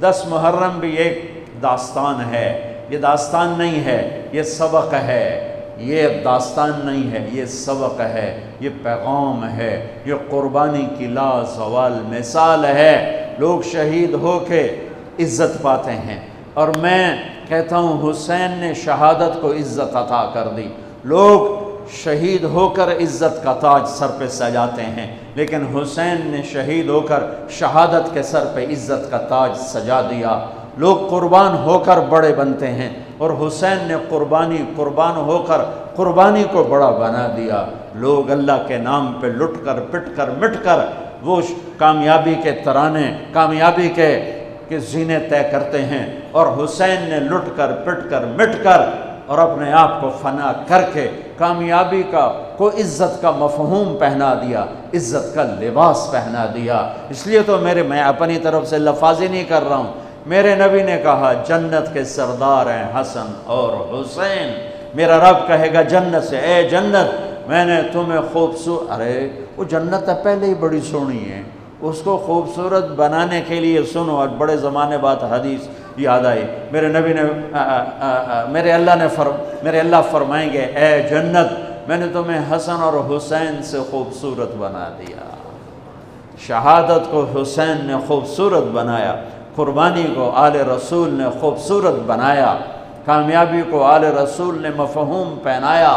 10 محرم بھی ایک داستان ہے، یہ داستان نہیں ہے، یہ سبق ہے، یہ داستان نہیں ہے، یہ سبق ہے، یہ پیغام ہے، یہ قربانی کی لازوال مثال ہے۔ لوگ شہید ہو کے عزت پاتے ہیں، اور میں کہتا ہوں حسین نے شہادت کو عزت عطا کر دی۔ لوگ شہید ہو کر عزت کا تاج سر پہ سجاتے ہیں، لیکن حسین نے شہید ہو کر شہادت کے سر پہ عزت کا تاج سجا دیا۔ لوگ قربان ہو کر بڑے بنتے ہیں، اور حسین نے قربان ہو کر قربانی کو بڑا بنا دیا۔ لوگ اللہ کے نام پہ لٹ کر پٹ کر مٹ کر وہ کامیابی کے ترانے، کامیابی کے زینے طے کرتے ہیں، اور حسین نے لٹ کر پٹ کر مٹ کر اور اپنے آپ کو فنا کر کے کامیابی کو عزت کا مفہوم پہنا دیا، عزت کا لباس پہنا دیا۔ اس لیے تو میں اپنی طرف سے لفاظی نہیں کر رہا ہوں، میرے نبی نے کہا جنت کے سردار ہیں حسن اور حسین۔ میرا رب کہے گا جنت سے، اے جنت میں نے تمہیں ارے وہ جنت پہلے ہی بڑی سونی ہے، اس کو خوبصورت بنانے کے لیے سنو، اور بڑے زمانے بعد حدیث یاد آئی، میرے نبی نے میرے اللہ فرمائیں گے اے جنت میں نے تمہیں حسن اور حسین سے خوبصورت بنا دیا۔ شہادت کو حسین نے خوبصورت بنایا، قربانی کو آل رسول نے خوبصورت بنایا، کامیابی کو آل رسول نے مفہوم پہنایا،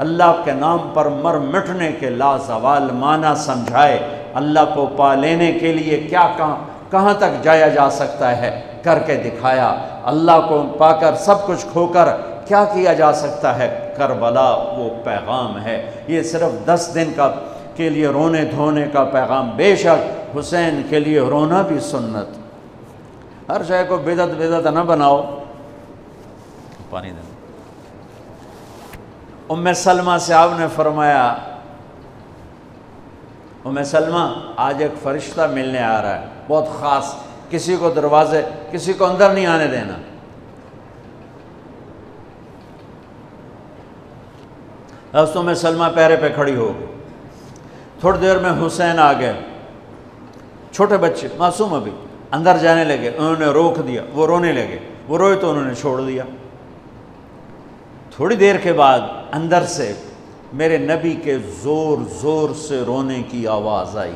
اللہ کے نام پر مر مٹنے کے لازوال معنی سمجھائے، اللہ کو پا لینے کے لیے کہاں تک جایا جا سکتا ہے کر کے دکھایا، اللہ کو پا کر سب کچھ کھو کر کیا کیا جا سکتا ہے، کربلا وہ پیغام ہے۔ یہ صرف 10 دن کے لیے رونے دھونے کا پیغام، بے شک حسین کے لیے رونا بھی سنت۔ ہر شے کو بدعت نہ بناؤ۔ پانی دیں۔ ام سلمہ سے آپ نے فرمایا ام سلمہ آج ایک فرشتہ ملنے آ رہا ہے، بہت خاص، کسی کو اندر نہیں آنے دینا۔ ام سلمہ پیرے پہ کھڑی ہو گئی، تھوڑی دیر میں حسین آ گئے، چھوٹے بچے معصوم ابھی، اندر جانے لگے، انہوں نے روک دیا، وہ رونے لگے، وہ روئے تو انہوں نے چھوڑ دیا۔ تھوڑی دیر کے بعد اندر سے میرے نبی کے زور زور سے رونے کی آواز آئی،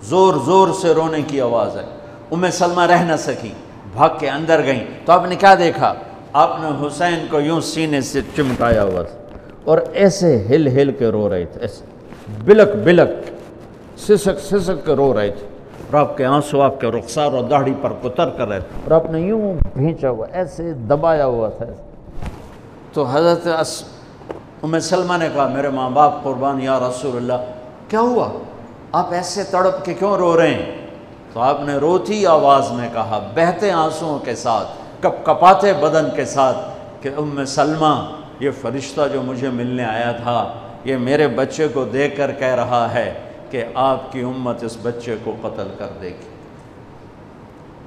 زور زور سے رونے کی آواز آئی۔ ام سلمہ رہ نہ سکی، بھاگ کے اندر گئیں، تو آپ نے کیا دیکھا؟ آپ نے حسین کو یوں سینے سے چمٹایا ہوا تھا اور ایسے ہل ہل کے رو رہے تھے، ایسے بلک سسک کے رو رہے تھے، اور آپ کے آنسو آپ کے رخسار اور داڑھی پر اتر کر رہے تھے، اور آپ نے یوں بھینچا ہوا، ایسے دبایا ہوا تھا۔ تو حضرت ام سلمہ نے کہا میرے ماں باپ قربان یا رسول اللہ، کیا ہوا؟ آپ ایسے تڑپ کے کیوں رو رہے ہیں؟ تو آپ نے روتی آواز میں کہا، بہتے آنسوؤں کے ساتھ، کپاتے بدن کے ساتھ، کہ ام سلمہ یہ فرشتہ جو مجھے ملنے آیا تھا یہ میرے بچے کو دیکھ کر کہہ رہا ہے کہ آپ کی امت اس بچے کو قتل کر دے گی،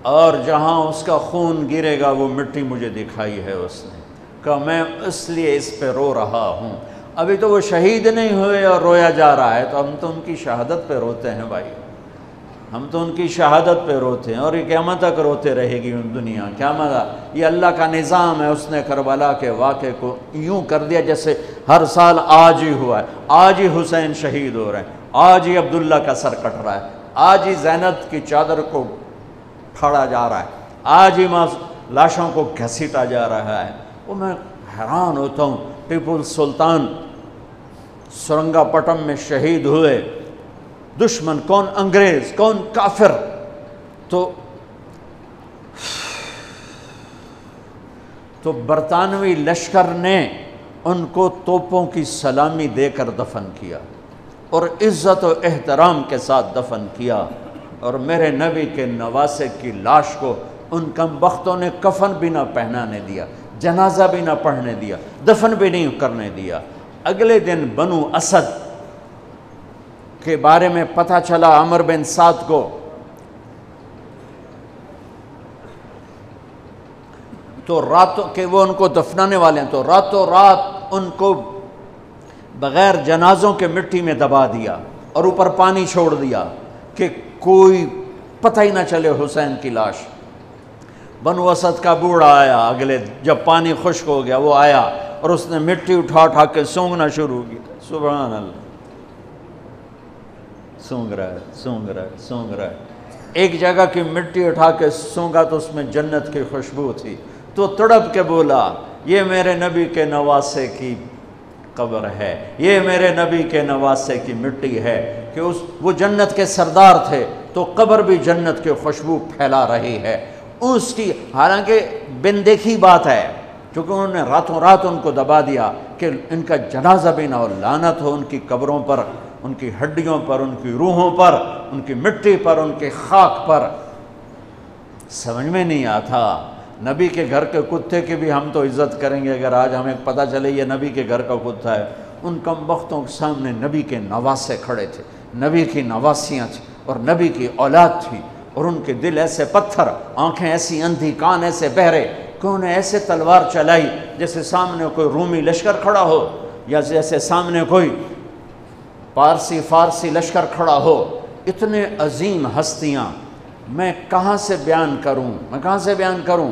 اور جہاں اس کا خون گرے گا وہ مٹی مجھے دکھائی ہے اس نے، کہ میں اس لیے اس پہ رو رہا ہوں۔ ابھی تو وہ شہید نہیں ہوئے اور رویا جا رہا ہے، تو ہم تو ان کی شہادت پہ روتے ہیں بھائی، ہم تو ان کی شہادت پہ روتے ہیں، اور یہ قیامت تک روتے رہے گی دنیا، قیامت۔ یہ اللہ کا نظام ہے، اس نے کربلا کے واقعے کو یوں کر دیا جیسے ہر سال آج ہی ہوا ہے، آج ہی حسین شہید ہو رہے ہیں، آج ہی عبداللہ کا سر کٹ رہا ہے، آج ہی زینب کی چادر کو پھاڑا جا رہا ہے، آج ہی لاشوں کو گھسیٹا جا رہا ہے۔ وہ میں حیران ہوتا ہوں، ٹیپو سلطان سرنگا پٹم میں شہید ہوئے، دشمن کون؟ انگریز، کون؟ کافر۔ تو برطانوی لشکر نے ان کو توپوں کی سلامی دے کر دفن کیا، اور عزت و احترام کے ساتھ دفن کیا، اور میرے نبی کے نواسے کی لاش کو ان کم بختوں نے کفن بھی نہ پہنانے دیا، جنازہ بھی نہ پڑھنے دیا، دفن بھی نہیں کرنے دیا۔ اگلے دن بنو اسد کے بارے میں پتہ چلا عمر بن سعد کو، تو راتوں کہ وہ ان کو دفنانے والے ہیں، تو راتوں رات ان کو بغیر جنازوں کے مٹی میں دبا دیا اور اوپر پانی چھوڑ دیا کہ کوئی پتہ ہی نہ چلے حسین کی لاش۔ بنو اسد کا بوڑھا آیا، اگلے جب پانی خشک ہو گیا وہ آیا اور اس نے مٹی اٹھا اٹھا کے سونگنا شروع کی۔ سبحان اللہ، سونگ رہا ہے، سونگ رہا ہے، سونگ رہا ہے۔ ایک جگہ کی مٹی اٹھا کے سونگا تو اس میں جنت کی خوشبو تھی، تو تڑپ کے بولا یہ میرے نبی کے نواسے کی قبر ہے، یہ میرے نبی کے نواسے کی مٹی ہے، کہ وہ جنت کے سردار تھے تو قبر بھی جنت کی خوشبو پھیلا رہی ہے اس کی۔ حالانکہ بن دیکھی بات ہے، کیونکہ انہوں نے راتوں رات ان کو دبا دیا کہ ان کا جنازہ بھی نہ ہو، لعنت ہو ان کی قبروں پر، ان کی ہڈیوں پر، ان کی روحوں پر، ان کی مٹی پر، ان کی خاک پر۔ سمجھ میں نہیں آتا۔ نبی کے گھر کے کتے کی بھی ہم تو عزت کریں گے اگر آج ہمیں پتہ چلے یہ نبی کے گھر کا کتا ہے۔ ان کم بختوں کے سامنے نبی کے نواسے کھڑے تھے، نبی کی نواسیاں تھیں اور نبی کی اولاد تھی، اور ان کے دل ایسے پتھر، آنکھیں ایسی اندھی، کان ایسے بہرے کہ انہوں نے ایسے تلوار چلائی جیسے سامنے کوئی رومی لشکر کھڑا ہو، یا جیسے سامنے کوئی فارسی لشکر کھڑا ہو۔ اتنے عظیم ہستیاں، میں کہاں سے بیان کروں،